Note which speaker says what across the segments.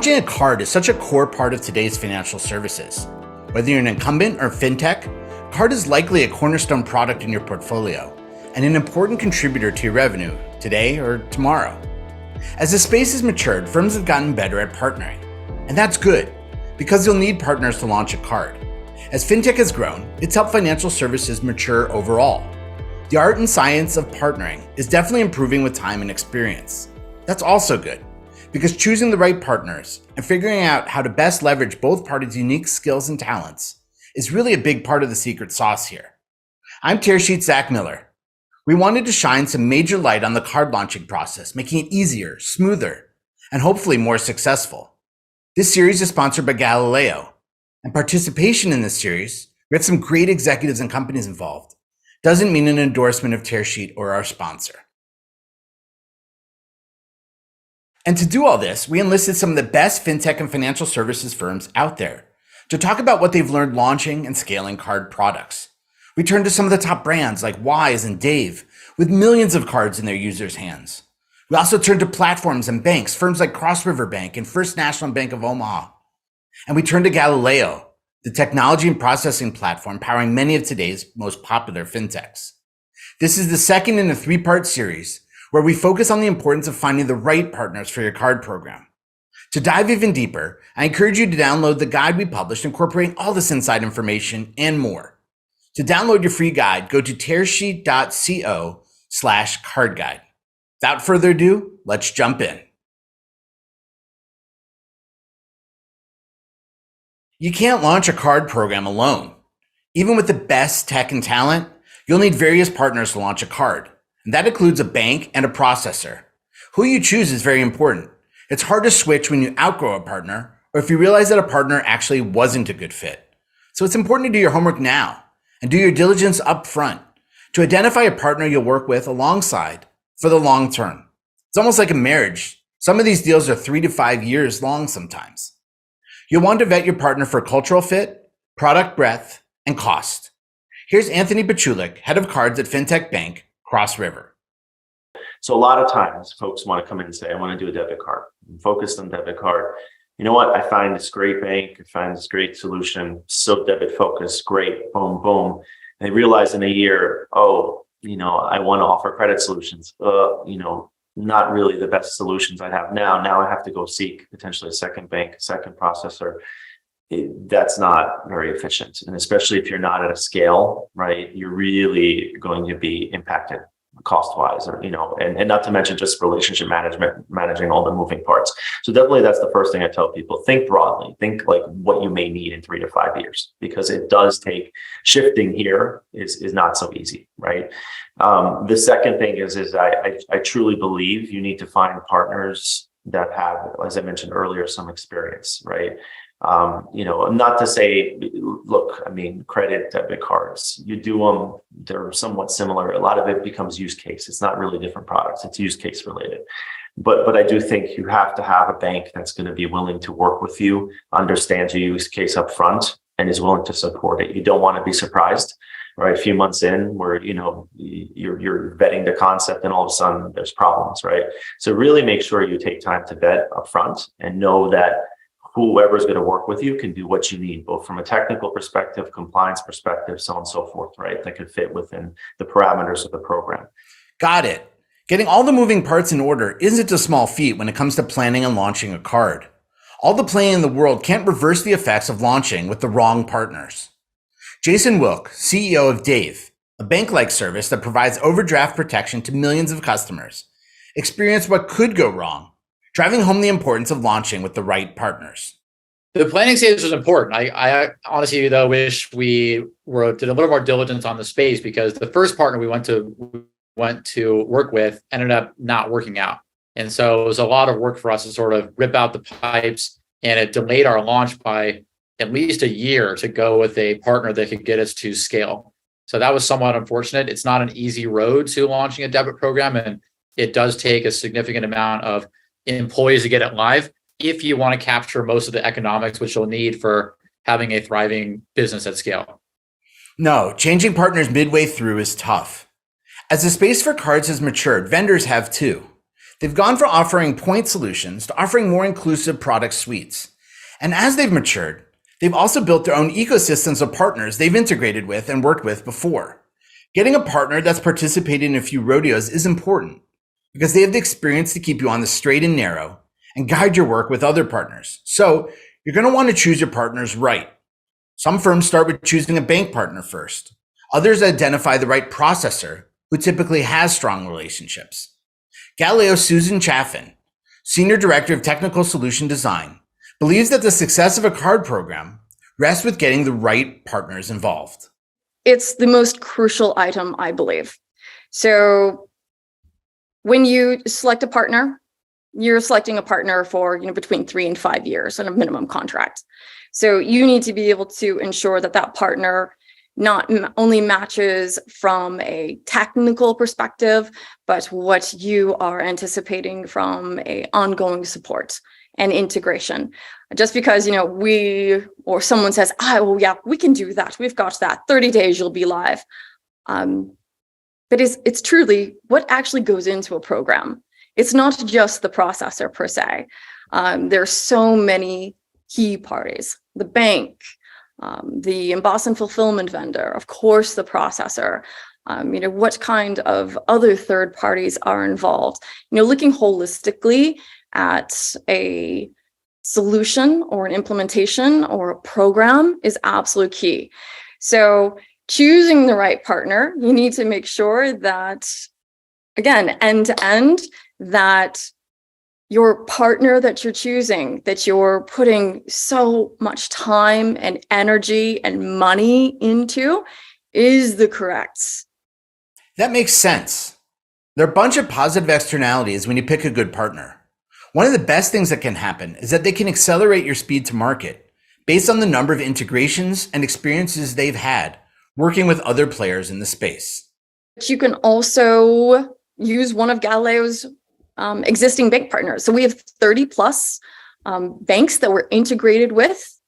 Speaker 1: Launching a card is such a core part of today's financial services. Whether you're an incumbent or fintech, card is likely a cornerstone product in your portfolio and an important contributor to your revenue today or tomorrow. As the space has matured, firms have gotten better at partnering. And that's good, because you'll need partners to launch a card. As fintech has grown, it's helped financial services mature overall. The art and science of partnering is definitely improving with time and experience. That's also good, because choosing the right partners and figuring out how to best leverage both parties' unique skills and talents is really a big part of the secret sauce here. I'm Tearsheet's Zach Miller. We wanted to shine some major light on the card launching process, making it easier, smoother, and hopefully more successful. This series is sponsored by Galileo, and participation in this series, with some great executives and companies involved, doesn't mean an endorsement of Tearsheet or our sponsor. And to do all this, we enlisted some of the best fintech and financial services firms out there to talk about what they've learned launching and scaling card products. We turned to some of the top brands like Wise and Dave with millions of cards in their users' hands. We also turned to platforms and banks, firms like Cross River Bank and First National Bank of Omaha. And we turned to Galileo, the technology and processing platform powering many of today's most popular fintechs. This is the second in a three-part series where we focus on the importance of finding the right partners for your card program. To dive even deeper, I encourage you to download the guide we published incorporating all this inside information and more. To download your free guide, go to tearsheet.co/card guide. Without further ado, let's jump in. You can't launch a card program alone. Even with the best tech and talent, you'll need various partners to launch a card. And that includes a bank and a processor. Who you choose is very important. It's hard to switch when you outgrow a partner or if you realize that a partner actually wasn't a good fit. So it's important to do your homework now and do your diligence up front to identify a partner you'll work with alongside for the long term. It's almost like a marriage. Some of these deals are 3 to 5 years long sometimes. You'll want to vet your partner for cultural fit, product breadth, and cost. Here's Anthony Pachulik, head of cards at fintech bank, Cross River.
Speaker 2: So a lot of times folks want to come in and say, I want to do a debit card. I'm focused on debit card. You know what? I find this great bank. I find this great solution. So debit focused, great, boom, boom. And they realize in a year, I want to offer credit solutions. Not really the best solutions I have now. Now I have to go seek potentially a second bank, a second processor. That's not very efficient. And especially if you're not at a scale, right, you're really going to be impacted cost-wise, and not to mention just relationship management, managing all the moving parts. So definitely that's the first thing I tell people. Think broadly, think like what you may need in 3 to 5 years, because it does take shifting here is not so easy, right? The second thing is I truly believe you need to find partners that have, as I mentioned earlier, some experience, right? Not to say, credit, debit cards, you do them, they're somewhat similar. A lot of it becomes use case. It's not really different products. It's use case related. But I do think you have to have a bank that's going to be willing to work with you, understands your use case up front, and is willing to support it. You don't want to be surprised, right? A few months in where, you're vetting the concept and all of a sudden there's problems, right? So really make sure you take time to vet up front and know that whoever's going to work with you can do what you need, both from a technical perspective, compliance perspective, so on and so forth, right? That could fit within the parameters of the program.
Speaker 1: Got it. Getting all the moving parts in order isn't a small feat when it comes to planning and launching a card. All the planning in the world can't reverse the effects of launching with the wrong partners. Jason Wilk, CEO of Dave, a bank-like service that provides overdraft protection to millions of customers, experienced what could go wrong, driving home the importance of launching with the right partners.
Speaker 3: The planning stage was important. I honestly, though, wish we did a little more diligence on the space, because the first partner we went to work with ended up not working out. And so it was a lot of work for us to sort of rip out the pipes, and it delayed our launch by at least a year to go with a partner that could get us to scale. So that was somewhat unfortunate. It's not an easy road to launching a debit program, and it does take a significant amount of employees to get it live if you want to capture most of the economics, which you'll need for having a thriving business at scale.
Speaker 1: No, changing partners midway through is tough. As the space for cards has matured, vendors have too. They've gone from offering point solutions to offering more inclusive product suites. And as they've matured, they've also built their own ecosystems of partners they've integrated with and worked with before. Getting a partner that's participated in a few rodeos is important because they have the experience to keep you on the straight and narrow and guide your work with other partners. So you're going to want to choose your partners right. Some firms start with choosing a bank partner first. Others identify the right processor who typically has strong relationships. Galileo's Susan Chaffin, Senior Director of Technical Solution Design, believes that the success of a card program rests with getting the right partners involved.
Speaker 4: It's the most crucial item, I believe. So when you select a partner, you're selecting a partner for between 3 and 5 years on a minimum contract. So you need to be able to ensure that that partner not only matches from a technical perspective, but what you are anticipating from a ongoing support and integration. Just because, we or someone says, well, yeah, we can do that. We've got that. 30 days, you'll be live. But it's truly what actually goes into a program. It's not just the processor per se. There's so many key parties, the bank, the emboss and fulfillment vendor, of course, the processor, what kind of other third parties are involved, looking holistically at a solution or an implementation or a program is absolute key. So choosing the right partner, you need to make sure that, again, end to end, that your partner that you're choosing, that you're putting so much time and energy and money into, is the correct.
Speaker 1: That makes sense. There are a bunch of positive externalities when you pick a good partner. One of the best things that can happen is that they can accelerate your speed to market based on the number of integrations and experiences they've had working with other players in the space.
Speaker 4: You can also use one of Galileo's existing bank partners. So we have 30 plus banks that we're integrated with.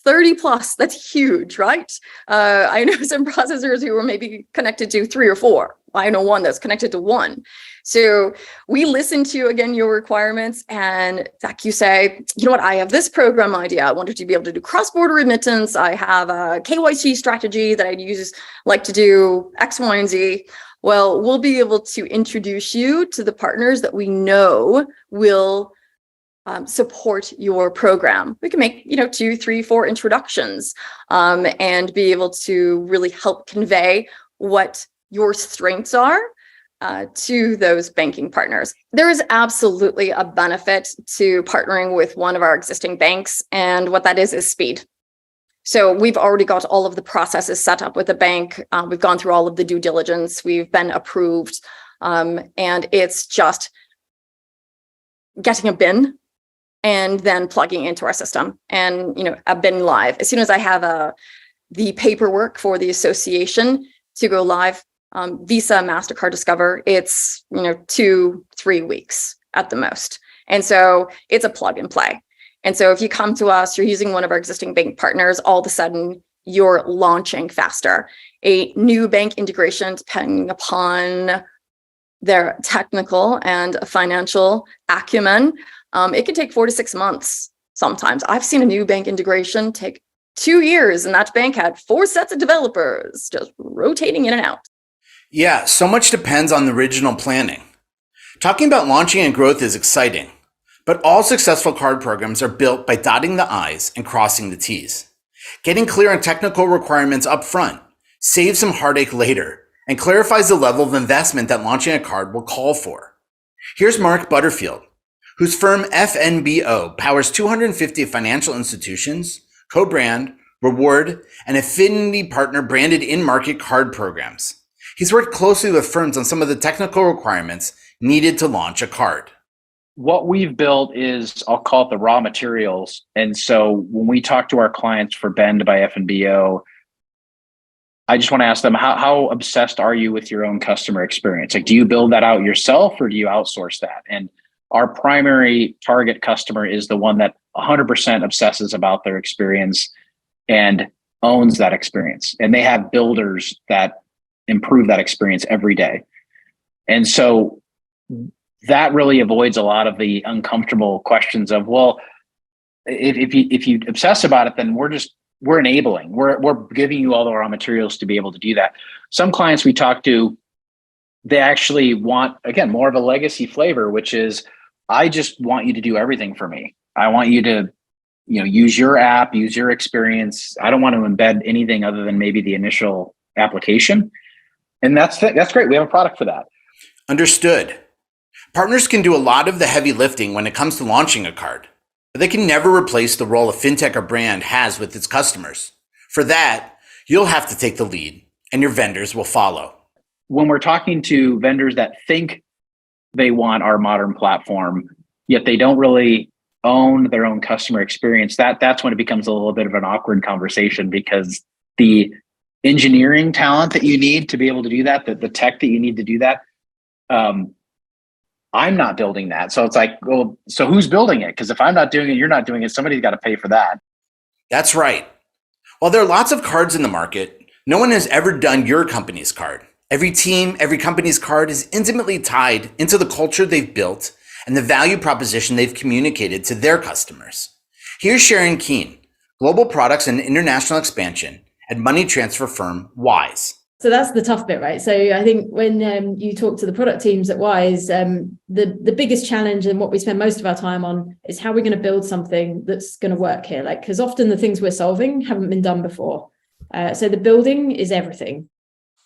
Speaker 4: 30 plus, that's huge, right? I know some processors who are maybe connected to 3 or 4. I know one that's connected to 1. So we listen to, again, your requirements, and Zach, you say, I have this program idea. I wanted to be able to do cross-border remittance. I have a KYC strategy that I'd like to do X, Y, and Z. Well, we'll be able to introduce you to the partners that we know will support your program. We can make, 2, 3, 4 introductions and be able to really help convey what your strengths are to those banking partners. There is absolutely a benefit to partnering with one of our existing banks, and what that is speed. So we've already got all of the processes set up with the bank. We've gone through all of the due diligence. We've been approved, and it's just getting a bin and then plugging into our system, and a bin live. As soon as I have the paperwork for the association to go live, Visa, MasterCard, Discover, it's 2-3 weeks at the most. And so it's a plug and play. And so if you come to us, you're using one of our existing bank partners, all of a sudden you're launching faster. A new bank integration, depending upon their technical and financial acumen, it can take 4 to 6 months sometimes. I've seen a new bank integration take 2 years, and that bank had 4 sets of developers just rotating in and out.
Speaker 1: Yeah, so much depends on the original planning. Talking about launching and growth is exciting, but all successful card programs are built by dotting the I's and crossing the T's. Getting clear on technical requirements up front saves some heartache later and clarifies the level of investment that launching a card will call for. Here's Mark Butterfield, whose firm FNBO powers 250 financial institutions, co-brand, reward, and affinity partner branded in-market card programs. He's worked closely with firms on some of the technical requirements needed to launch a card.
Speaker 5: What we've built is, I'll call it the raw materials. And so when we talk to our clients for Bend by FNBO, I just want to ask them, how obsessed are you with your own customer experience? Like, do you build that out yourself or do you outsource that? And our primary target customer is the one that 100% obsesses about their experience and owns that experience. And they have builders that improve that experience every day. And so that really avoids a lot of the uncomfortable questions of, well, if you obsess about it, then we're enabling. We're giving you all the raw materials to be able to do that. Some clients we talk to, they actually want, again, more of a legacy flavor, which is, I just want you to do everything for me. I want you to, use your app, use your experience. I don't want to embed anything other than maybe the initial application. And that's great. We have a product for that.
Speaker 1: Understood. Partners can do a lot of the heavy lifting when it comes to launching a card, but they can never replace the role a fintech or brand has with its customers. For that, you'll have to take the lead, and your vendors will follow.
Speaker 5: When we're talking to vendors that think they want our modern platform, yet they don't really own their own customer experience, that's when it becomes a little bit of an awkward conversation, because the engineering talent that you need to be able to do that, the tech that you need to do that, I'm not building that. So it's like, well, so who's building it? Because if I'm not doing it, you're not doing it, somebody's got to pay for that.
Speaker 1: That's right. While there are lots of cards in the market, no one has ever done your company's card. Every team, every company's card is intimately tied into the culture they've built and the value proposition they've communicated to their customers. Here's Sharon Keene, Global Products and International Expansion at money transfer firm Wise.
Speaker 6: So that's the tough bit, right? So I think when you talk to the product teams at Wise, the biggest challenge and what we spend most of our time on is how we're going to build something that's going to work here. Like, because often the things we're solving haven't been done before. So the building is everything.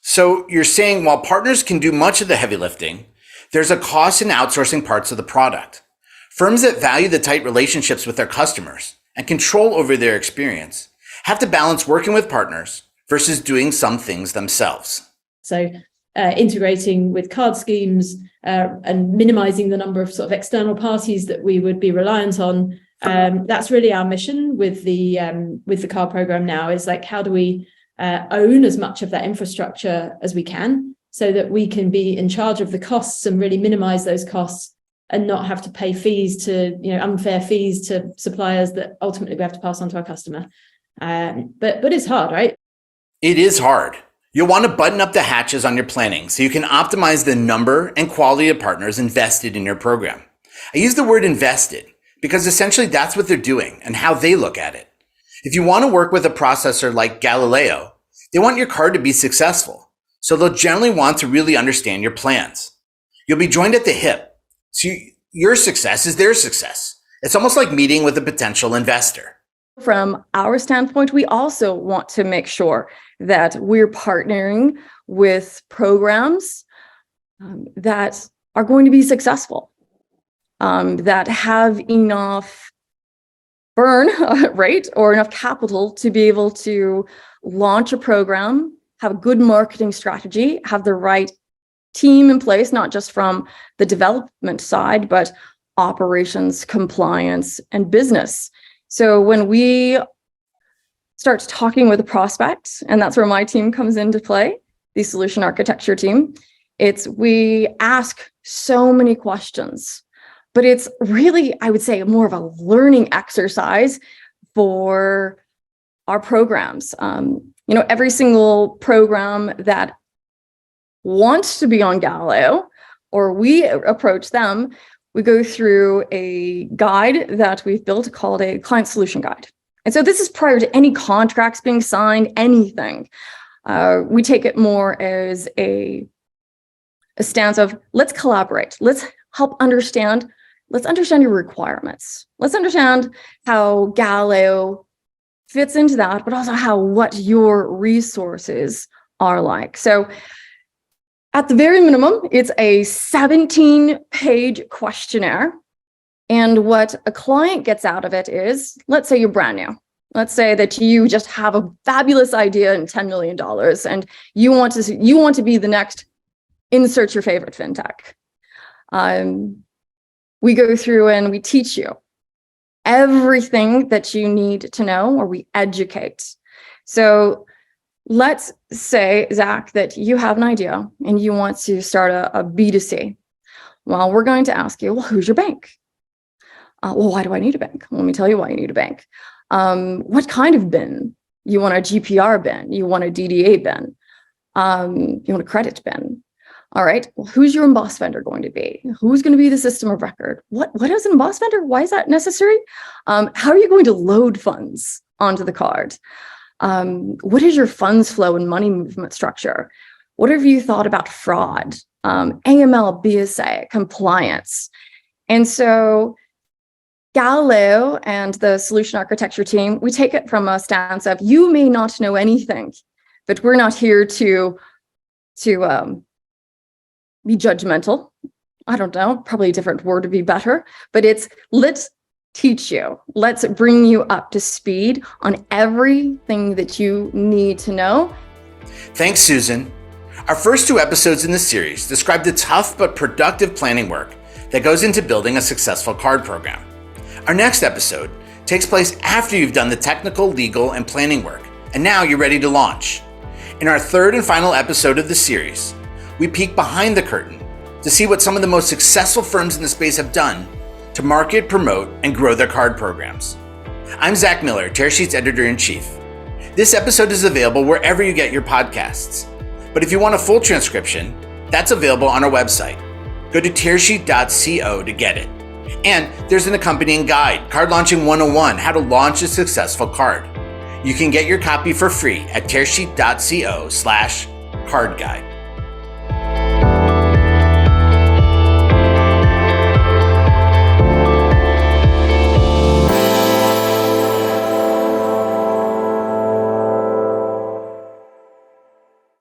Speaker 1: So you're saying while partners can do much of the heavy lifting, there's a cost in outsourcing parts of the product. Firms that value the tight relationships with their customers and control over their experience have to balance working with partners versus doing some things themselves.
Speaker 6: So integrating with card schemes and minimizing the number of sort of external parties that we would be reliant on. That's really our mission with the card program now, is like, how do we own as much of that infrastructure as we can so that we can be in charge of the costs and really minimize those costs and not have to pay fees to, unfair fees to suppliers that ultimately we have to pass on to our customer. But it's hard, right?
Speaker 1: It is hard. You'll want to button up the hatches on your planning so you can optimize the number and quality of partners invested in your program. I use the word invested because essentially that's what they're doing and how they look at it. If you want to work with a processor like Galileo, they want your card to be successful. So they'll generally want to really understand your plans. You'll be joined at the hip. So your success is their success. It's almost like meeting with a potential investor.
Speaker 4: From our standpoint, we also want to make sure that we're partnering with programs that are going to be successful, that have enough burn rate or enough capital to be able to launch a program, have a good marketing strategy, have the right team in place, not just from the development side, but operations, compliance, and business. So when we start talking with a prospect, and that's where my team comes into play, the solution architecture team, we ask so many questions, but it's really, I would say, more of a learning exercise for our programs. Every single program that wants to be on Galileo, or we approach them, we go through a guide that we've built called a client solution guide. And so this is prior to any contracts being signed, anything. We take it more as a stance of, let's collaborate. Let's understand your requirements. Let's understand how Galileo fits into that, but also what your resources are like. So at the very minimum, it's a 17-page questionnaire. And what a client gets out of it is, let's say you're brand new. Let's say that you just have a fabulous idea and $10 million, and you want to be the next insert your favorite fintech. We go through and we teach you everything that you need to know, or we educate. So let's say, Zach, that you have an idea and you want to start a B2C. Well, we're going to ask you, well, who's your bank? Well, why do I need a bank? Let me tell you why you need a bank. What kind of BIN? You want a GPR BIN? You want a DDA BIN? You want a credit BIN? All right, well, who's your emboss vendor going to be? Who's going to be the system of record? What is an emboss vendor? Why is that necessary? How are you going to load funds onto the card? What is your funds flow and money movement structure? What have you thought about fraud, AML, BSA, compliance? And so Galileo and the solution architecture team, we take it from a stance of you may not know anything, but we're not here to be judgmental. I don't know, probably a different word would be better, but it's let's teach you. Let's bring you up to speed on everything that you need to know.
Speaker 1: Thanks, Susan. Our first 2 episodes in this series describe the tough but productive planning work that goes into building a successful card program. Our next episode takes place after you've done the technical, legal, and planning work, and now you're ready to launch. In our 3rd and final episode of the series, we peek behind the curtain to see what some of the most successful firms in the space have done to market, promote, and grow their card programs. I'm Zach Miller, Tearsheet's Editor-in-Chief. This episode is available wherever you get your podcasts. But if you want a full transcription, that's available on our website. Go to tearsheet.co to get it. And there's an accompanying guide, Card Launching 101, How to Launch a Successful Card. You can get your copy for free at tearsheet.co/cardguide.